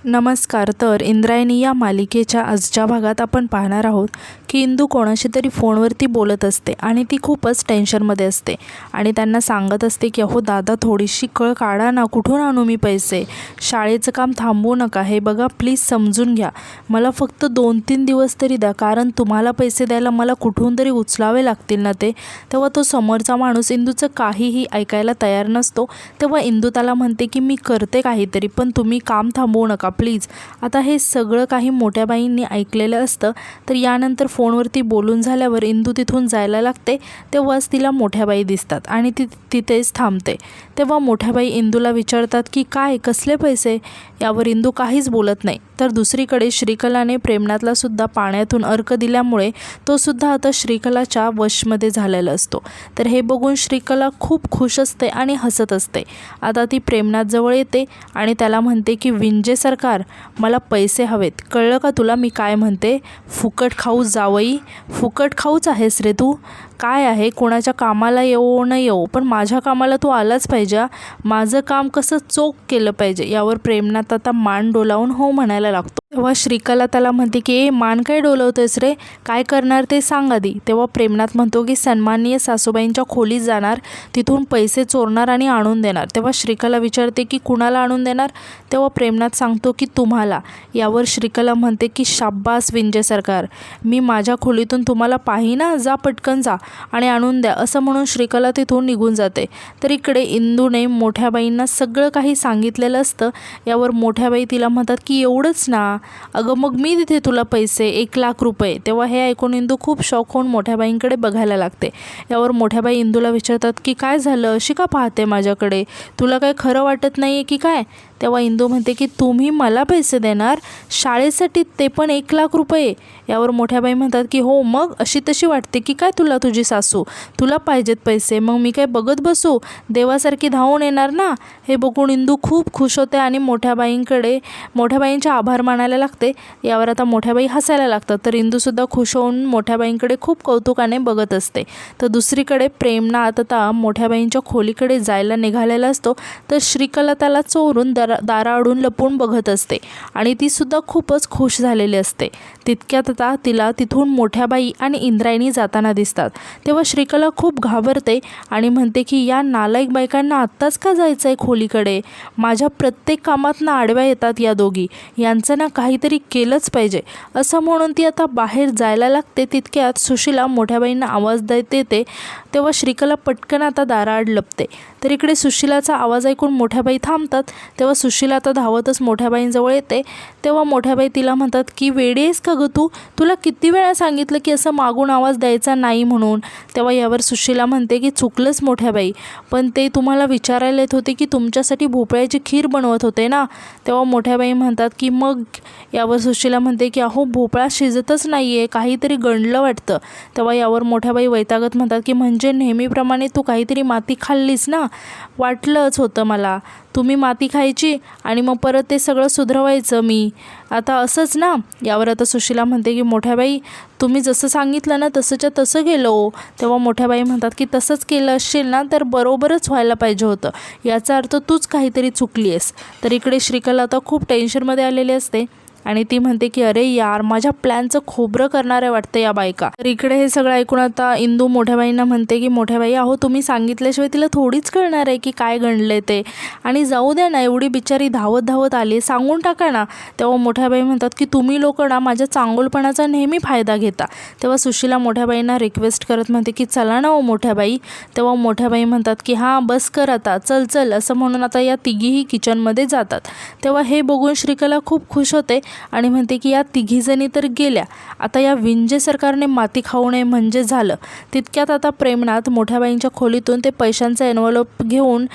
नमस्कार. तर इंद्रायणी या मालिकेच्या आजच्या भागात आपण पाहणार आहोत की इंदू कोणाशी तरी फोनवरती बोलत असते आणि ती खूपच टेन्शनमध्ये असते आणि त्यांना सांगत असते की अहो दादा, थोडीशी कळ काढा ना, कुठून आणू मी पैसे, शाळेचं काम थांबवू नका, हे बघा प्लीज समजून घ्या, मला फक्त 2-3 दिवस तरी द्या, कारण तुम्हाला पैसे द्यायला मला कुठून तरी उचलावे लागतील ना ते. तेव्हा तो समोरचा माणूस इंदूचं काहीही ऐकायला तयार नसतो. तेव्हा इंदू त्याला म्हणते की मी करते काहीतरी, पण तुम्ही काम थांबवू नका प्लीज. आता हे सगळं काही मोठ्या बाईंनी ऐकलेलं असतं. तर यानंतर फोनवरती बोलून झाल्यावर इंदू तिथून जायला लागते. तेव्हाच तिला मोठ्या बाई दिसतात आणि ती तिथेच थांबते. तेव्हा मोठ्या बाई इंदूला विचारतात की काय, कसले पैसे. यावर इंदू काहीच बोलत नाही. तर दुसरीकडे श्रीकलाने प्रेमनाथला सुद्धा पाण्यातून अर्क दिल्यामुळे तो सुद्धा आता श्रीकलाच्या वशमध्ये झालेला असतो. तर हे बघून श्रीकला खूप खुश असते आणि हसत असते. आता ती प्रेमनाथ जवळ येते आणि त्याला म्हणते की विंजे सरकार, मला पैसे हवेत, कळलं का तुला मी काय म्हणते. फुकट खाऊ जावई, फुकट खाऊच आहेस रे तू. काय आहे, कोणाच्या कामाला येऊ न येऊ, पण माझ्या कामाला तू आलाच पाहिजे. माझं काम कसं चोख केलं पाहिजे. यावर प्रेमनाथ आता मान डोलावून हो म्हणायला लागतो. तेव्हा श्रीकला त्याला म्हणते की ए मान काय डोलवतोयस रे, काय करणार ते सांग आधी. तेव्हा प्रेमनाथ म्हणतो की सन्माननीय सासूबाईंच्या खोलीत जाणार, तिथून पैसे चोरणार आणि आणून देणार. तेव्हा श्रीकला विचारते की कुणाला आणून देणार. तेव्हा प्रेमनाथ सांगतो की तुम्हाला. यावर श्रीकला म्हणते की शाब्बास विंजे सरकार, मी माझ्या खोलीतून तुम्हाला पाहिना, जा पटकन जा आणि आणून द्या, असं म्हणून श्रीकला तिथून निघून जाते. तर इकडे इंदूने मोठ्या बाईंना सगळं काही सांगितलेलं असतं. यावर मोठ्या बाई तिला म्हणतात की एवढंच ना, अगं मग मी तिथे तुला पैसे 1,00,000 रुपये. तेव्हा हे ऐकून इंदू खूप शॉक होऊन मोठ्या बाईंकडे बघायला लागते. यावर मोठ्या बाई इंदूला विचारतात की काय झालं, अशी का पाहते माझ्याकडे, तुला काय खरं वाटत नाही आहे की काय. तेव्हा इंदू म्हणते की तुम्ही मला पैसे देणार शाळेसाठी, ते पण 1,00,000 रुपये. यावर मोठ्या बाई म्हणतात की हो, मग अशी तशी वाटते की काय तुला तुझी सासू, तुला पाहिजेत पैसे, मग मी काय बघत बसू, देवासारखी धावून येणार ना. हे बघून इंदू खूप खुश होते आणि मोठ्या बाईंचे आभार मानायला लागते. यावर आता मोठ्या बाई हसायला लागतात. तर इंदूसुद्धा खुश होऊन मोठ्या बाईंकडे खूप कौतुकाने बघत असते. तर दुसरीकडे प्रेमनाथ आता मोठ्या बाईंच्या खोलीकडे जायला निघालेला असतो. तर श्रीकला त्याला चोरून दाराआडून लपून बघत असते आणि ती सुद्धा खूपच खुश झालेली असते. तितक्यात आता तिला तिथून मोठ्या बाई आणि इंद्रायणी जाताना दिसतात. तेव्हा श्रीकला खूप घाबरते आणि म्हणते की या नालायक बायकांना आत्ताच का जायचं आहे खोलीकडे, माझ्या प्रत्येक कामात ना आडव्या येतात या दोघी, यांचं ना काहीतरी केलंच पाहिजे, असं म्हणून ती आता बाहेर जायला लागते. तितक्यात सुशीला मोठ्या बाईंना आवाज देते. तेव्हा श्रीकला पटकन आता दाराआड लपते. तर इकडे सुशीलाचा आवाज ऐकून मोठ्या बाई थांबतात. तेव्हा सुशीला आता धावतच मोठ्या बाईंजवळ येते. तेव्हा मोठ्या बाई तिला म्हणतात की वेडी आहेस का गं तू, तुला किती वेळा सांगितलं की असं मागून आवाज द्यायचा नाही म्हणून. तेव्हा यावर सुशीला म्हणते की चुकलंच मोठ्या बाई, पण ते तुम्हाला विचारायला येत होते की तुमच्यासाठी भोपळ्याची खीर बनवत होते ना. तेव्हा मोठ्या बाई म्हणतात की मग. यावर सुशीला म्हणते की अहो भोपळा शिजतच नाही आहे, काहीतरी गणलं वाटतं. तेव्हा यावर मोठ्या बाई वैतागत म्हणतात की म्हणजे नेहमीप्रमाणे तू काहीतरी माती खाल्लीस ना, वाटलंच होतं मला, तुम्ही माती खायची आणि मग परत ते सगळं सुधरवायचं मी, आता असंच ना. यावर आता सुशीला म्हणते की मोठ्या बाई, तुम्ही जसं सांगितलं ना तसंच्या तसं गेलो. तेव्हा मोठ्या बाई म्हणतात की तसंच केलं असशील ना तर बरोबरच व्हायला पाहिजे होतं, याचा अर्थ तूच काहीतरी चुकली आहेस. तर इकडे श्रीकला आता खूप टेन्शनमध्ये आलेली असते आणि ती म्हणते की अरे यार, माझ्या प्लॅनचं खोबरं करणारे वाटतं या बायका. तर इकडे हे सगळं ऐकून आता इंदू मोठ्या बाईंना म्हणते की मोठ्या बाई, अहो तुम्ही सांगितल्याशिवाय तिला थोडीच कळणार आहे की काय गणले ते, आणि जाऊ द्या ना, एवढी बिचारी धावत धावत आली, सांगून टाका ना. तेव्हा मोठ्या बाई म्हणतात की तुम्ही लोक ना माझ्या चांगुलपणाचा नेहमी फायदा घेता. तेव्हा सुशीला मोठ्या बाईंना रिक्वेस्ट करत म्हणते की चला ना हो मोठ्या बाई. तेव्हा मोठ्या बाई म्हणतात की हां बस कर आता, चल चल, असं म्हणून आता या तिघीही किचनमध्ये जातात. तेव्हा हे बघून श्रीकला खूप खुश होते आणि म्हणते की या तिघीजणी तर गेल्या, आता या विंजे सरकारने माती खाऊ नये म्हणजे झालं. तितक्यात आता प्रेमनाथ मोठ्या बाईंच्या खोलीतून ते पैशांचा एनवलप घेऊन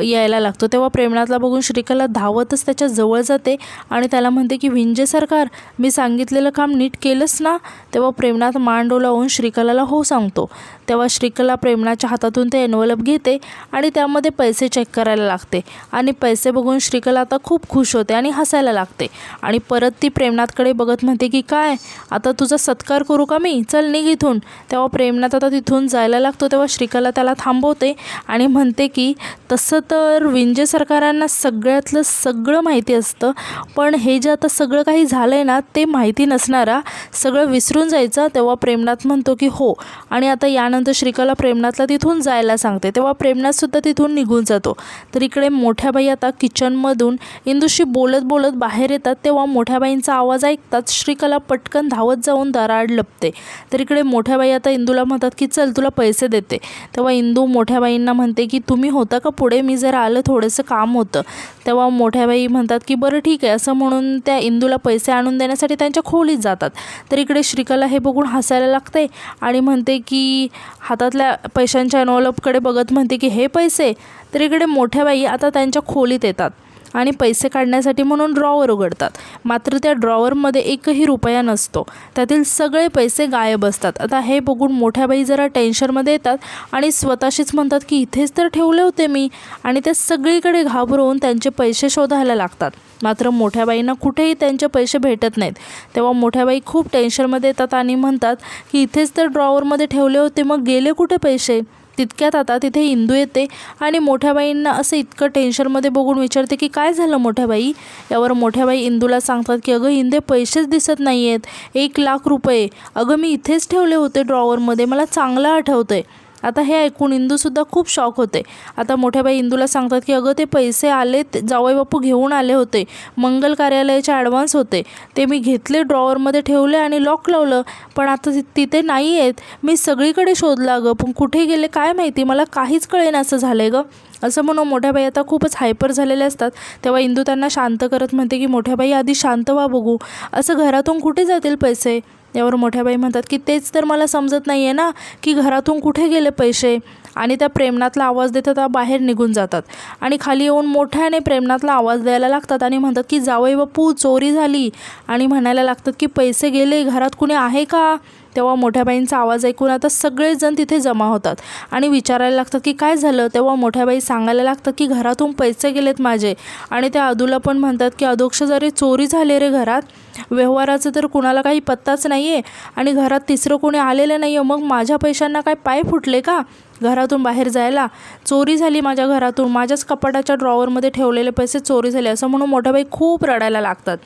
यायला लागतो. तेव्हा प्रेमनाथला बघून श्रीकला धावतच त्याच्या जवळ जाते आणि त्याला म्हणते की विंजे सरकार, मी सांगितलेलं काम नीट केलंस ना. तेव्हा प्रेमनाथ मान डोलावून श्रीकलाला हो सांगतो. तेव्हा श्रीकला प्रेमनाथच्या हातातून ते एनवलप घेते आणि त्यामध्ये पैसे चेक करायला लागते आणि पैसे बघून श्रीकला आता खूप खुश होते आणि हसायला लागते आणि परत ती प्रेमनाथकडे बघत म्हणते की काय, आता तुझा सत्कार करू का मी, चल निघ इथून. तेव्हा प्रेमनाथ आता तिथून जायला लागतो. तेव्हा श्रीकला त्याला थांबवते आणि म्हणते की तसं तर विंजे सरकारांना सगळ्यातलं सगळं माहिती असतं, पण हे जे आता सगळं काही झालं आहे ना ते माहिती नसणारा सगळं विसरून जायचं. तेव्हा प्रेमनाथ म्हणतो की हो, आणि आता यानंतर श्रीकला प्रेमनाथला तिथून जायला सांगते. तेव्हा प्रेमनाथसुद्धा तिथून निघून जातो. तर इकडे मोठ्या बाई आता किचनमधून इंदूशी बोलत बोलत बाहेर येतात. तेव्हा मोठ्या बाईंचा आवाज ऐकताच श्रीकला पटकन धावत जाऊन दाराआड लपते. तर इकडे मोठ्या बाई आता इंदूला म्हणतात की चल तुला पैसे देते. तेव्हा इंदू मोठ्या बाईंना म्हणते की तुम्ही होता का पुढे, मी जरा आलं, थोडंसं काम होतं. तेव्हा मोठ्या बाई म्हणतात की बरं ठीक आहे, असं म्हणून त्या इंदूला पैसे आणून देण्यासाठी त्यांच्या खोलीत जातात. तर इकडे श्रीकला हे बघून हसायला लागते आणि म्हणते की हातातल्या पैशांच्या एनव्हलपकडे बघत म्हणते की हे पैसे. तर इकडे मोठ्या बाई आता त्यांच्या खोलीत येतात आणि पैसे काढण्यासाठी म्हणून ड्रॉवर उघडतात. मात्र त्या ड्रॉवरमध्ये एकही रुपया नसतो, त्यातील सगळे पैसे गायब असतात. आता हे बघून मोठ्या बाई जरा टेन्शनमध्ये येतात आणि स्वतःशीच म्हणतात की इथेच तर ठेवले होते मी, आणि ते सगळीकडे घाबरून त्यांचे पैसे शोधायला लागतात. मात्र मोठ्या बाईंना कुठेही त्यांचे पैसे भेटत नाहीत. तेव्हा मोठ्या बाई खूप टेन्शनमध्ये येतात आणि म्हणतात की इथेच तर ड्रॉवरमध्ये ठेवले होते, मग गेले कुठे पैसे. तितक्यात आता तिथे इंदू येते आणि मोठ्या बाईंना असं इतकं टेन्शनमध्ये बघून विचारते की काय झालं मोठ्या बाई. यावर मोठ्या बाई इंदूला सांगतात की अगं इंदे, पैसेच दिसत नाही आहेत, 1,00,000 रुपये. अगं मी इथेच ठेवले होते ड्रॉवरमध्ये, मला चांगलं आठवतं आहे. आता हे ऐकून इंदूसुद्धा खूप शॉक होते. आता मोठ्या बाई इंदूला सांगतात की अगं ते पैसे आलेत, जावई बापू घेऊन आले होते, मंगल कार्यालयाचे ॲडव्हान्स होते, ते मी घेतले, ड्रॉवरमध्ये ठेवले आणि लॉक लावलं, पण आता तिथे नाही आहेत. मी सगळीकडे शोधलं अगं, पण कुठे गेले काय माहिती, मला काहीच कळेना असं झालं आहे गं. असं म्हणून मोठ्या बाई आता खूपच हायपर झालेले असतात. तेव्हा इंदू त्यांना शांत करत म्हणते की मोठ्या बाई आधी शांत व्हा बघू, असं घरातून कुठे जातील पैसे. यावर मोठ्या बाई म्हणतात की तेच तर मला समजत नाही आहे ना की घरातून कुठे गेले पैसे. आणि त्या प्रेमनाथला आवाज देतात, बाहेर निघून जातात आणि खाली येऊन मोठ्याने प्रेमनाथला आवाज द्यायला लागतात आणि म्हणतात की जावई बापू चोरी झाली, आणि म्हणायला लागतात की पैसे गेले, घरात कुणी आहे का. तेव्हा मोठ्या बाईंचा आवाज ऐकून आता सगळेजण तिथे जमा होतात आणि विचारायला लागतात की काय झालं. तेव्हा मोठ्या बाई सांगायला लागतात की घरातून पैसे गेलेत माझे, आणि त्या अदूला पण म्हणतात की अदोक्ष जरी चोरी झाले रे घरात, व्यवहाराचं तर कुणाला काही पत्ताच नाही आहे आणि घरात तिसरं कोणी आलेलं नाही आहे, मग माझ्या पैशांना काय पाय फुटले का घरातून बाहेर जायला. चोरी झाली माझ्या घरातून, माझ्याच कपाटाच्या ड्रॉवरमध्ये ठेवलेले पैसे चोरी झाले, असं म्हणून मोठ्या बाई खूप रडायला लागतात.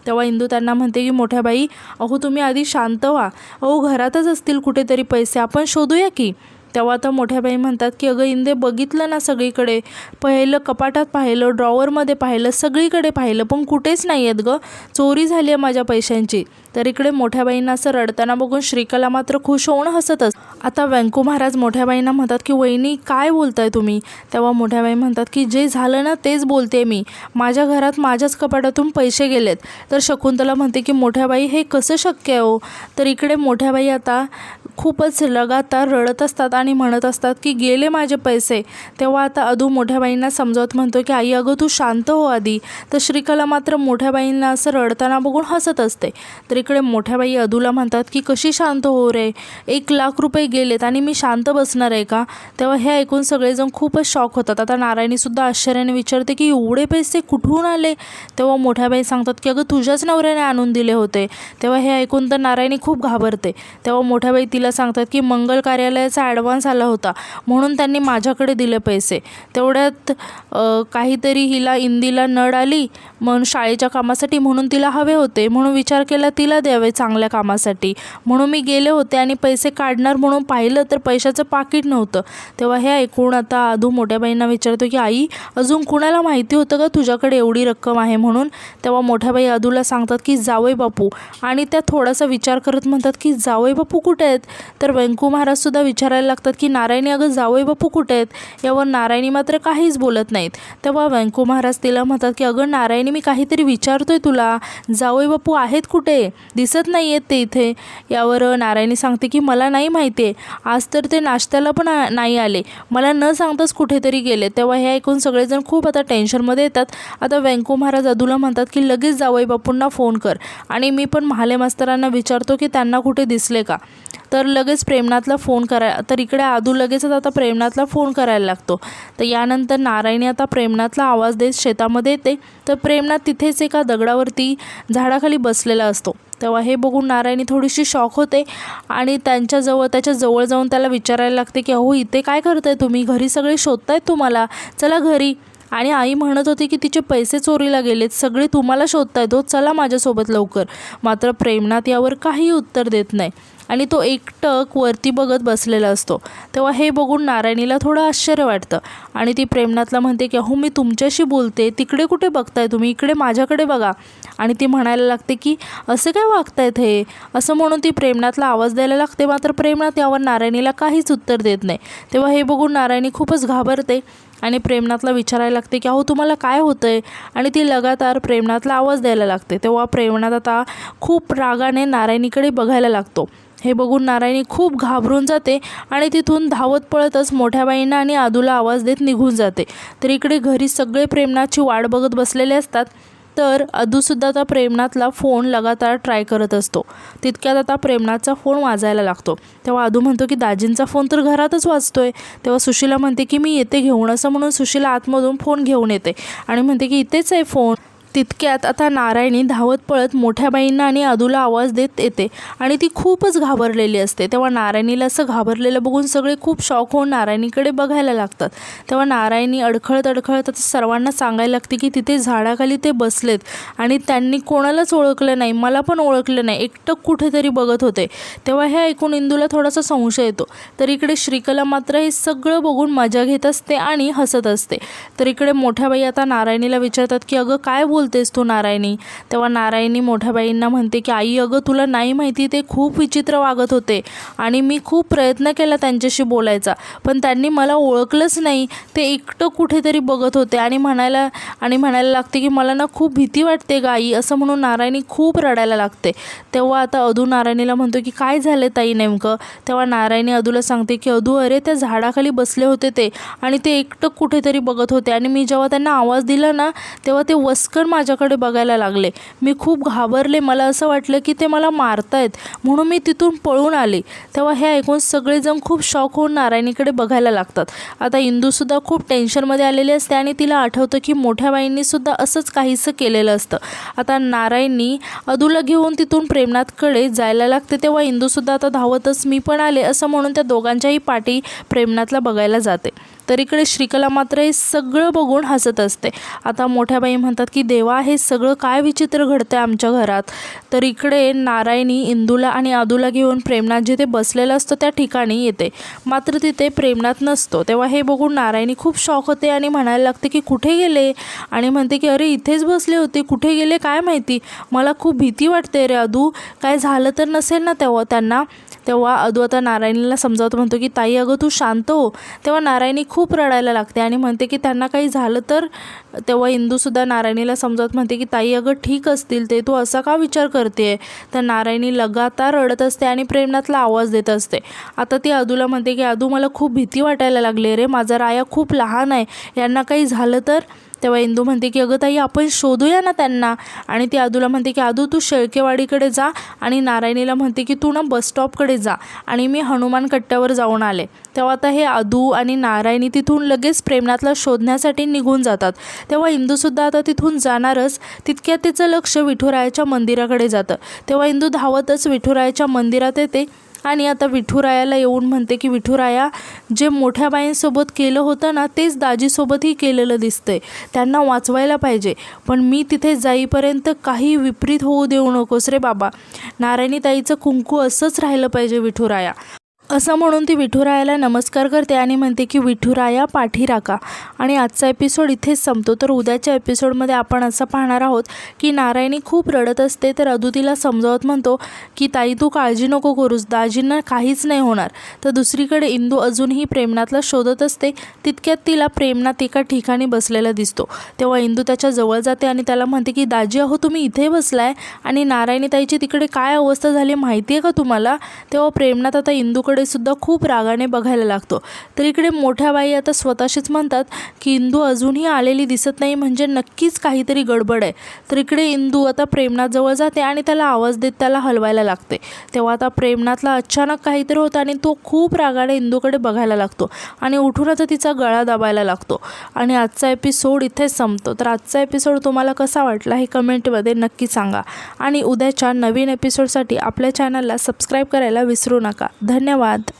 तेव्हा इंदू त्यांना म्हणते की मोठ्या बाई अहो तुम्ही आधी शांत व्हा, अहो घरातच असतील कुठेतरी पैसे, आपण शोधूया की. तेव्हा आता मोठ्या बाई म्हणतात की अगं इंदे, बघितलं ना सगळीकडे, पाहिलं कपाटात पाहिलं, ड्रॉवरमध्ये पाहिलं, सगळीकडे पाहिलं, पण कुठेच नाही आहेत गं, चोरी झाली आहे माझ्या पैशांची. तर इकडे मोठ्या बाईंना असं रडताना बघून श्रीकला मात्र खुश होऊन हसतच. आता व्यंकू महाराज मोठ्या बाईंना म्हणतात की वहिनी काय बोलताय तुम्ही. तेव्हा मोठ्या बाई म्हणतात की जे झालं ना तेच बोलते मी, माझ्या घरात माझ्याच कपाटातून पैसे गेलेत. तर शकुंतला म्हणते की मोठ्या बाई हे कसं शक्य आहे हो. तर इकडे मोठ्या बाई आता खूपच लगातार रडत असतात आणि म्हणत असतात की गेले माझे पैसे. तेव्हा आता अदू मोठ्या बाईंना समजावत म्हणतो की आई अगं तू शांत हो आधी. तर श्रीकला मात्र मोठ्या बाईंना असं रडताना बघून हसत असते. तर इकडे मोठ्या बाई अदूला म्हणतात की कशी शांत हो रे, 1,00,000 रुपये गेलेत आणि मी शांत बसणार आहे का. तेव्हा हे ऐकून सगळेजण खूपच शॉक होतात. आता नारायणीसुद्धा आश्चर्याने विचारते की एवढे पैसे कुठून आले. तेव्हा मोठ्या बाई सांगतात की अगं तुझ्याच नवऱ्याने आणून दिले होते. तेव्हा हे ऐकून तर नारायणी खूप घाबरते. तेव्हा मोठ्या बाई तिला सांगतात की मंगल कार्यालयाचा ॲडव्हान्स आला होता म्हणून त्यांनी माझ्याकडे दिले पैसे. तेवढ्यात काहीतरी हिला इंदीला नड आली म्हणून शाळेच्या कामासाठी, म्हणून तिला हवे होते, म्हणून विचार केला तिला द्यावे चांगल्या कामासाठी, म्हणून मी गेले होते आणि पैसे काढणार म्हणून पाहिलं तर पैशाचं पाकिट नव्हतं. तेव्हा हे ऐकून आता आदू मोठ्या बाईंना विचारतो की आई अजून कुणाला माहिती होतं का तुझ्याकडे एवढी रक्कम आहे म्हणून. तेव्हा मोठ्या बाई आदूला सांगतात की जावई बापू, आणि त्या थोडासा विचार करत म्हणतात की जावई बापू कुठे आहेत. तर व्यंकू महाराजसुद्धा विचारायला लागतात की नारायणी अगं जावई बापू कुठे आहेत. यावर नारायणी मात्र काहीच बोलत नाहीत. तेव्हा व्यंकू महाराज तिला म्हणतात की अगं नारायणी मी काहीतरी विचारतोय तुला, जावई बापू आहेत कुठे, दिसत नाही आहेत ते इथे. यावर नारायणी सांगते की मला नाही माहिती आहे, आज तर ते नाश्त्याला पण नाही आले, मला न सांगताच कुठेतरी गेले. तेव्हा हे ऐकून सगळेजण खूप आता टेन्शनमध्ये येतात. आता व्यंकू महाराज अदूला म्हणतात की लगेच जावई बापूंना फोन कर आणि मी पण महाले मास्तरांना विचारतो की त्यांना कुठे दिसले का. तर लगेच प्रेमनाथला फोन तर इकडे आदू लगेचच आता प्रेमनाथला फोन करायला लागतो. तर यानंतर नारायणी आता प्रेमनाथला आवाज देत शेतामध्ये येते. तर प्रेमनाथ तिथेच एका दगडावरती झाडाखाली बसलेला असतो. तेव्हा हे बघून नारायणी थोडीशी शॉक होते आणि त्याच्या जवळ जाऊन त्याला विचारायला लागते की अहो इथे काय करताय तुम्ही, घरी सगळे शोधतायत तुम्हाला, चला घरी. आणि आई म्हणत होती की तिचे पैसे चोरीला गेलेत, सगळे तुम्हाला शोधतायत हो, चला माझ्यासोबत लवकर. मात्र प्रेमनाथ यावर काही उत्तर देत नाही आणि तो एकटक वरती बघत बसलेला असतो. तेव्हा हे बघून नारायणीला थोडं आश्चर्य वाटतं आणि ती प्रेमनाथला म्हणते की अहो मी तुमच्याशी बोलते, तिकडे कुठे बघताय तुम्ही, इकडे माझ्याकडे बघा. आणि ती म्हणायला लागते की असे काय वागतायत हे, असं म्हणून ती प्रेमनाथला आवाज द्यायला लागते. मात्र प्रेमनाथ यावर नारायणीला काहीच उत्तर देत नाही. तेव्हा हे बघून नारायणी खूपच घाबरते आणि प्रेमनाथला विचारायला लागते की अहो तुम्हाला काय होतं आहे. आणि ती लगातार प्रेमनाथला आवाज द्यायला लागते. तेव्हा प्रेमनाथ आता खूप रागाने नारायणीकडे बघायला लागतो. हे बघून नारायणी खूप घाबरून जाते आणि तिथून धावत पळतच मोठ्या बाईंना आणि आदूला आवाज देत निघून जाते. तर इकडे घरी सगळे प्रेमनाथची वाट बघत बसलेले असतात. तर अदूसुद्धा आता प्रेमनाथला फोन लगातार ट्राय करत असतो. तितक्यात आता प्रेमनाथचा फोन वाजायला लागतो. तेव्हा अदू म्हणतो की दाजींचा फोन तर घरातच वाजतोय. तेव्हा सुशीला म्हणते की मी येते घेऊन, असं म्हणून सुशीला आतमधून फोन घेऊन येते आणि म्हणते की इथेच आहे फोन. तितक्यात आता नारायणी धावत पळत मोठ्या बाईंना आणि अदूला आवाज देत येते आणि ती खूपच घाबरलेली असते. तेव्हा नारायणीला असं घाबरलेलं बघून सगळे खूप शॉक होऊन नारायणीकडे बघायला लागतात. तेव्हा नारायणी अडखळत आता सर्वांना सांगायला लागते की तिथे झाडाखाली ते बसलेत आणि त्यांनी कोणालाच ओळखलं नाही, मला पण ओळखलं नाही, एकटक कुठेतरी बघत होते. तेव्हा हे ऐकून इंदूला थोडासा संशय येतो. तर इकडे श्रीकला मात्र हे सगळं बघून मजा घेत असते आणि हसत असते. तर इकडे मोठ्या बाई आता नारायणीला विचारतात की अगं काय बोलतेस तू नारायणी. तेव्हा नारायणी मोठ्या बाईंना म्हणते की आई अगं तुला नाही माहिती, ते खूप विचित्र वागत होते आणि मी खूप प्रयत्न केला त्यांच्याशी बोलायचा, पण त्यांनी मला ओळखलंच नाही, ते एकटं कुठेतरी बघत होते आणि म्हणायला लागते की मला ना खूप भीती वाटते ग आई, असं म्हणून नारायणी खूप रडायला लागते. तेव्हा आता अदू नारायणीला म्हणतो की काय झालं ताई नेमकं. तेव्हा नारायणी अदूला सांगते की अदू अरे त्या झाडाखाली बसले होते ते आणि ते एकटं कुठेतरी बघत होते आणि मी जेव्हा त्यांना आवाज दिला ना तेव्हा ते वस्कन माझ्याकडे बघायला लागले. मी खूप घाबरले, मला असं वाटलं की ते मला मारतायत, म्हणून मी तिथून पळून आले. तेव्हा हे ऐकून सगळेजण खूप शॉक होऊन नारायणीकडे बघायला लागतात. आता इंदूसुद्धा खूप टेन्शनमध्ये आलेली असते आणि तिला आठवतं की मोठ्या बाईंनीसुद्धा असंच काहीसं केलेलं असतं. आता नारायणी अदूला घेऊन तिथून प्रेमनाथकडे जायला लागते. तेव्हा इंदूसुद्धा आता धावतच मी पण आले असं म्हणून त्या दोघांच्याही पाठी प्रेमनाथला बघायला जाते. तर इकडे श्रीकला मात्र हे सगळं बघून हसत असते. आता मोठ्या बाई म्हणतात की देवा हे सगळं काय विचित्र घडतंय आमच्या घरात. तर इकडे नारायणी इंदूला आणि अदूला घेऊन प्रेमनाथ जिथे बसलेलं असतं त्या ठिकाणी येते. मात्र तिथे प्रेमनाथ नसतो. तेव्हा हे बघून नारायणी खूप शॉक होते आणि म्हणायला लागते की कुठे गेले, आणि म्हणते की अरे इथेच बसले होते, कुठे गेले काय माहिती, मला खूप भीती वाटते रे अदू, काय झालं तर नसेल ना त्यांना. तेव्हा अदू आता नारायणीला समजावतो, म्हणतो की ताई अगं तू शांत हो. तेव्हा नारायणी खूप रडायला लागते आणि म्हणते की त्यांना काही झालं तर. तेव्हा इंदूसुद्धा नारायणीला समजावत म्हणते की ताई अगं ठीक असतील ते, तू असा का विचार करते. तर नारायणी लगातार रडत असते आणि प्रेमनाथला आवाज देत असते. आता ती अदूला म्हणते की अदू मला खूप भीती वाटायला लागली रे, माझा राया खूप लहान आहे, यांना काही झालं तर. तेव्हा इंदू म्हणते की अगं ताई आपण शोधूया ना त्यांना. आणि ती अदूला म्हणते की अदू तू शेळकेवाडीकडे जा, आणि नारायणीला म्हणते की तू ना बसस्टॉपकडे जा, आणि मी हनुमान कट्ट्यावर जाऊन आले. तेव्हा आता हे अदू आणि नारायणी तिथून लगेच प्रेमनाथला शोधण्यासाठी निघून जातात. तेव्हा इंदूसुद्धा आता तिथून जाणारच, तितक्यात तिचं लक्ष विठुरायाच्या मंदिराकडे जातं. तेव्हा इंदू धावतच विठुरायाच्या मंदिरात येते आणि आता विठुरायाला येऊन म्हणते की विठुराया, जे मोठ्या बाईंसोबत केलं होतं ना तेच दाजीसोबतही केलेलं दिसतंय, त्यांना वाचवायला पाहिजे, पण मी तिथे जाईपर्यंत काही विपरीत होऊ देऊ नकोस रे बाबा. नारायणी ताईचं कुंकू असंच राहिलं पाहिजे विठुराया, असं म्हणून ती विठुरायाला नमस्कार करते आणि म्हणते की विठुराया पाठी राखा. आणि आजचा एपिसोड इथेच संपतो. तर उद्याच्या एपिसोडमध्ये आपण असं पाहणार आहोत की नारायणी खूप रडत असते. तर अदू तिला समजावत म्हणतो की ताई तू काळजी नको करूस, दाजींना काहीच नाही होणार. तर दुसरीकडे इंदू अजूनही प्रेमनाथला शोधत असते. तितक्यात तिला प्रेमनाथ एका ठिकाणी बसलेला दिसतो. तेव्हा इंदू त्याच्या जवळ जाते आणि त्याला म्हणते की दाजी अहो तुम्ही इथे बसलाय, आणि नारायणी ताईची तिकडे काय अवस्था झाली माहिती आहे का तुम्हाला. तेव्हा प्रेमनाथ आता इंदूकडे इंदूकडे सुद्धा खूप रागाने बघायला लागतो। तर इकडे मोठ्या बाई आता स्वतःशीच म्हणतात की इंदू अजूनही आलेली दिसत नाही, म्हणजे नक्कीच काहीतरी गडबड आहे। तर इकडे इंदू आता प्रेमनाथजवळ जाते आणि त्याला आवाज देत त्याला हलवायला लागते। तेव्हा आता प्रेमनाथला अचानक काहीतरी होतं आणि तो खूप रागाने इंदूकडे बघायला लागतो आणि उठून आता तिचा गळा दाबायला लागतो आणि आजचा एपिसोड इथेच संपतो। तर आजचा एपिसोड तुम्हाला कसा वाटला हे कमेंटमध्ये नक्की सांगा आणि उद्याच्या नवीन एपिसोडसाठी आपल्या चॅनलला सबस्क्राईब करायला विसरू नका। धन्यवाद।